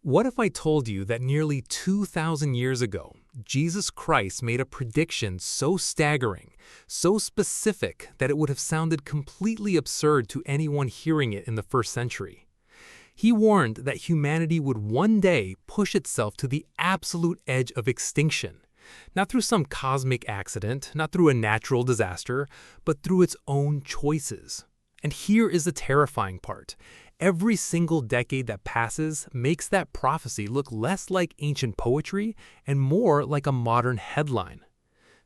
What if I told you that nearly 2,000 years ago, Jesus Christ made a prediction so staggering, so specific that it would have sounded completely absurd to anyone hearing it in the first century? He warned that humanity would one day push itself to the absolute edge of extinction, not through some cosmic accident, not through a natural disaster, but through its own choices. And here is the terrifying part. Every single decade that passes makes that prophecy look less like ancient poetry and more like a modern headline.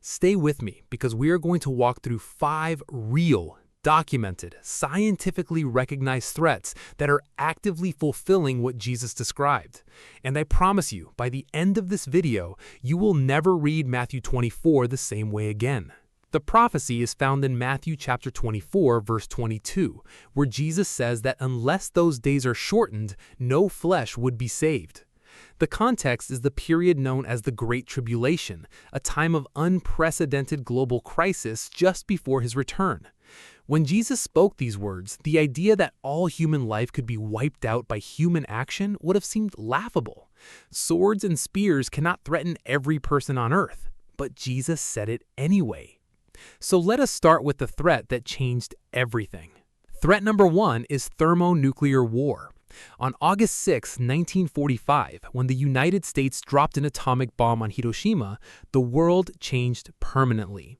Stay with me because we are going to walk through 5 real, documented, scientifically recognized threats that are actively fulfilling what Jesus described. And I promise you, by the end of this video, you will never read Matthew 24 the same way again. The prophecy is found in Matthew chapter 24, verse 22, where Jesus says that unless those days are shortened, no flesh would be saved. The context is the period known as the Great Tribulation, a time of unprecedented global crisis just before his return. When Jesus spoke these words, the idea that all human life could be wiped out by human action would have seemed laughable. Swords and spears cannot threaten every person on earth, but Jesus said it anyway. So let us start with the threat that changed everything. Threat number 1 is thermonuclear war. On August 6, 1945, when the United States dropped an atomic bomb on Hiroshima, the world changed permanently.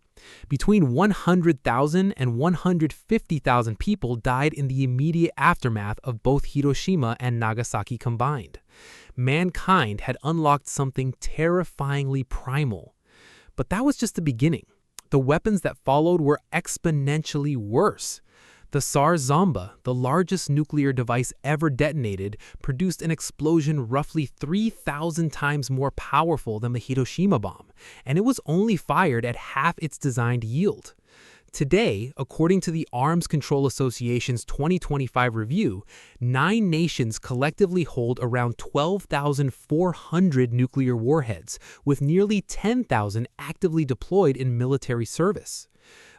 Between 100,000 and 150,000 people died in the immediate aftermath of both Hiroshima and Nagasaki combined. Mankind had unlocked something terrifyingly primal. But that was just the beginning. The weapons that followed were exponentially worse. The Tsar Bomba, the largest nuclear device ever detonated, produced an explosion roughly 3,000 times more powerful than the Hiroshima bomb, and it was only fired at half its designed yield. Today, according to the Arms Control Association's 2025 review, 9 nations collectively hold around 12,400 nuclear warheads, with nearly 10,000 actively deployed in military service.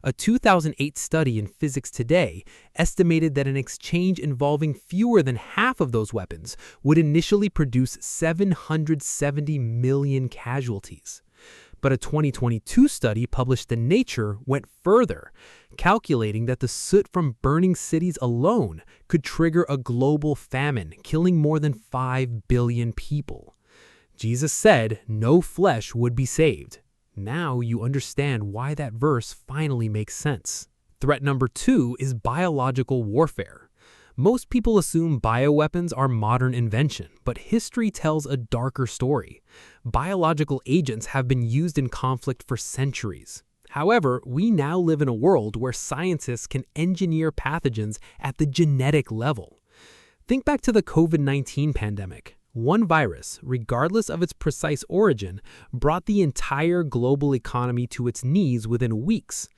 A 2008 study in Physics Today estimated that an exchange involving fewer than half of those weapons would initially produce 770 million casualties. But a 2022 study published in Nature went further, calculating that the soot from burning cities alone could trigger a global famine, killing more than 5 billion people. Jesus said no flesh would be saved. Now you understand why that verse finally makes sense. Threat number 2 is biological warfare. Most people assume bioweapons are modern invention, but history tells a darker story. Biological agents have been used in conflict for centuries. However, we now live in a world where scientists can engineer pathogens at the genetic level. Think back to the COVID-19 pandemic. One virus, regardless of its precise origin, brought the entire global economy to its knees within weeks.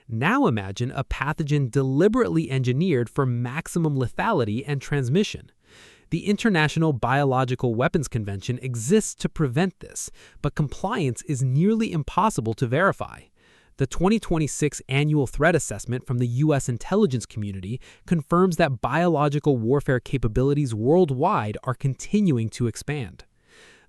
Now imagine a pathogen deliberately engineered for maximum lethality and transmission. The International Biological Weapons Convention exists to prevent this, but compliance is nearly impossible to verify. The 2026 Annual Threat Assessment from the U.S. intelligence community confirms that biological warfare capabilities worldwide are continuing to expand.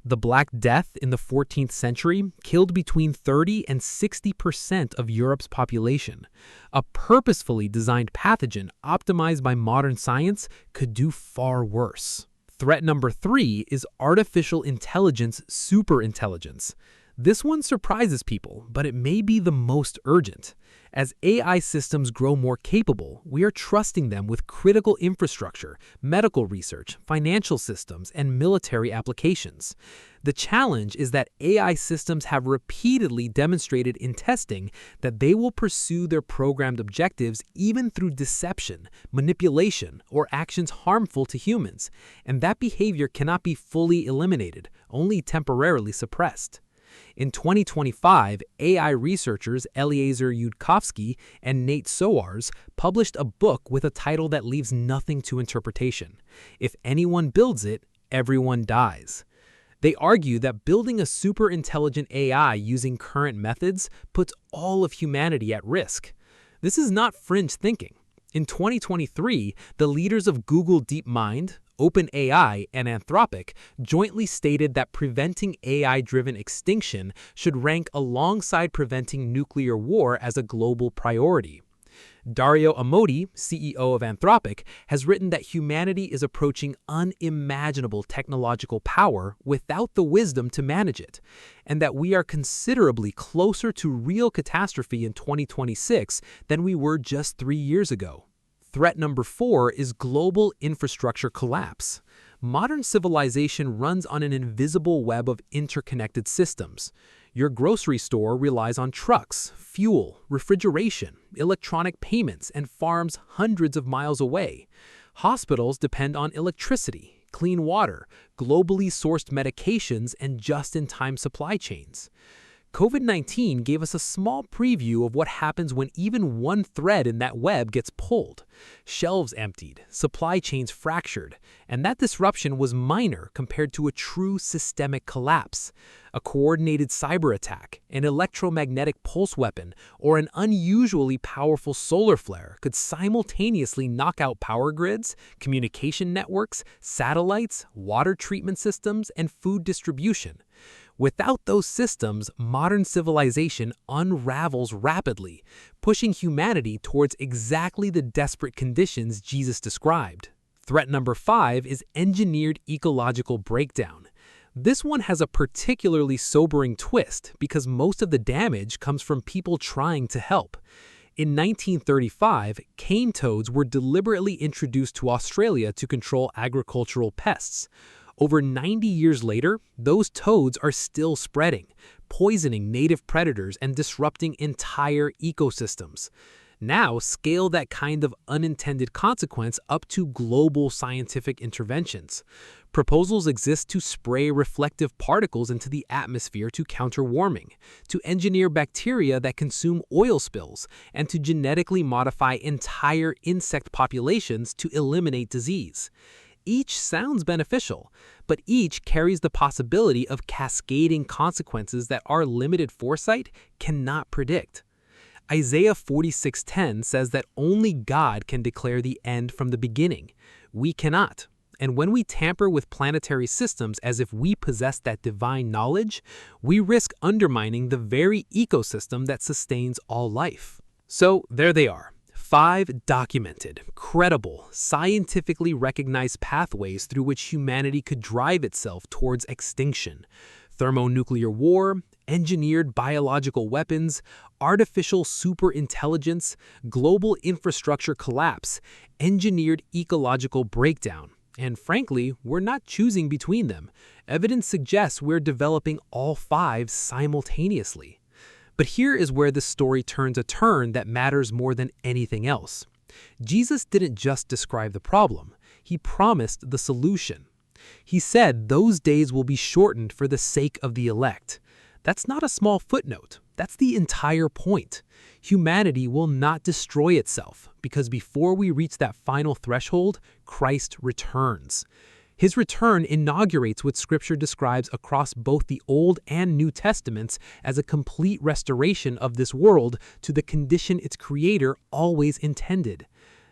The Black Death in the 14th century killed between 30 and 60% of Europe's population. A purposefully designed pathogen optimized by modern science could do far worse. Threat number 3 is artificial intelligence superintelligence. This one surprises people, but it may be the most urgent. As AI systems grow more capable, we are trusting them with critical infrastructure, medical research, financial systems, and military applications. The challenge is that AI systems have repeatedly demonstrated in testing that they will pursue their programmed objectives even through deception, manipulation, or actions harmful to humans, and that behavior cannot be fully eliminated, only temporarily suppressed. In 2025, AI researchers Eliezer Yudkowsky and Nate Soares published a book with a title that leaves nothing to interpretation. If anyone builds it, everyone dies. They argue that building a super-intelligent AI using current methods puts all of humanity at risk. This is not fringe thinking. In 2023, the leaders of Google DeepMind, OpenAI and Anthropic, jointly stated that preventing AI-driven extinction should rank alongside preventing nuclear war as a global priority. Dario Amodei, CEO of Anthropic, has written that humanity is approaching unimaginable technological power without the wisdom to manage it, and that we are considerably closer to real catastrophe in 2026 than we were just 3 years ago. Threat number 4 is global infrastructure collapse. Modern civilization runs on an invisible web of interconnected systems. Your grocery store relies on trucks, fuel, refrigeration, electronic payments, and farms hundreds of miles away. Hospitals depend on electricity, clean water, globally sourced medications, and just-in-time supply chains. COVID-19 gave us a small preview of what happens when even one thread in that web gets pulled. Shelves emptied, supply chains fractured, and that disruption was minor compared to a true systemic collapse. A coordinated cyber attack, an electromagnetic pulse weapon, or an unusually powerful solar flare could simultaneously knock out power grids, communication networks, satellites, water treatment systems, and food distribution. Without those systems, modern civilization unravels rapidly, pushing humanity towards exactly the desperate conditions Jesus described. Threat number 5 is engineered ecological breakdown. This one has a particularly sobering twist because most of the damage comes from people trying to help. In 1935, cane toads were deliberately introduced to Australia to control agricultural pests. Over 90 years later, those toads are still spreading, poisoning native predators and disrupting entire ecosystems. Now, scale that kind of unintended consequence up to global scientific interventions. Proposals exist to spray reflective particles into the atmosphere to counter warming, to engineer bacteria that consume oil spills, and to genetically modify entire insect populations to eliminate disease. Each sounds beneficial, but each carries the possibility of cascading consequences that our limited foresight cannot predict. Isaiah 46:10 says that only God can declare the end from the beginning. We cannot. And when we tamper with planetary systems as if we possess that divine knowledge, we risk undermining the very ecosystem that sustains all life. So there they are. 5 documented, credible, scientifically recognized pathways through which humanity could drive itself towards extinction. Thermonuclear war, engineered biological weapons, artificial superintelligence, global infrastructure collapse, engineered ecological breakdown. And frankly, we're not choosing between them. Evidence suggests we're developing all 5 simultaneously. But here is where the story turns a turn that matters more than anything else. Jesus didn't just describe the problem, he promised the solution. He said those days will be shortened for the sake of the elect. That's not a small footnote, that's the entire point. Humanity will not destroy itself because before we reach that final threshold, Christ returns. His return inaugurates what Scripture describes across both the Old and New Testaments as a complete restoration of this world to the condition its Creator always intended.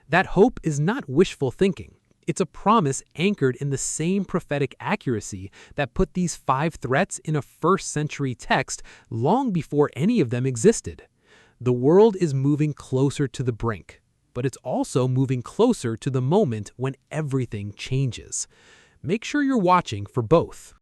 That hope is not wishful thinking. It's a promise anchored in the same prophetic accuracy that put these 5 threats in a first-century text long before any of them existed. The world is moving closer to the brink, but it's also moving closer to the moment when everything changes. Make sure you're watching for both.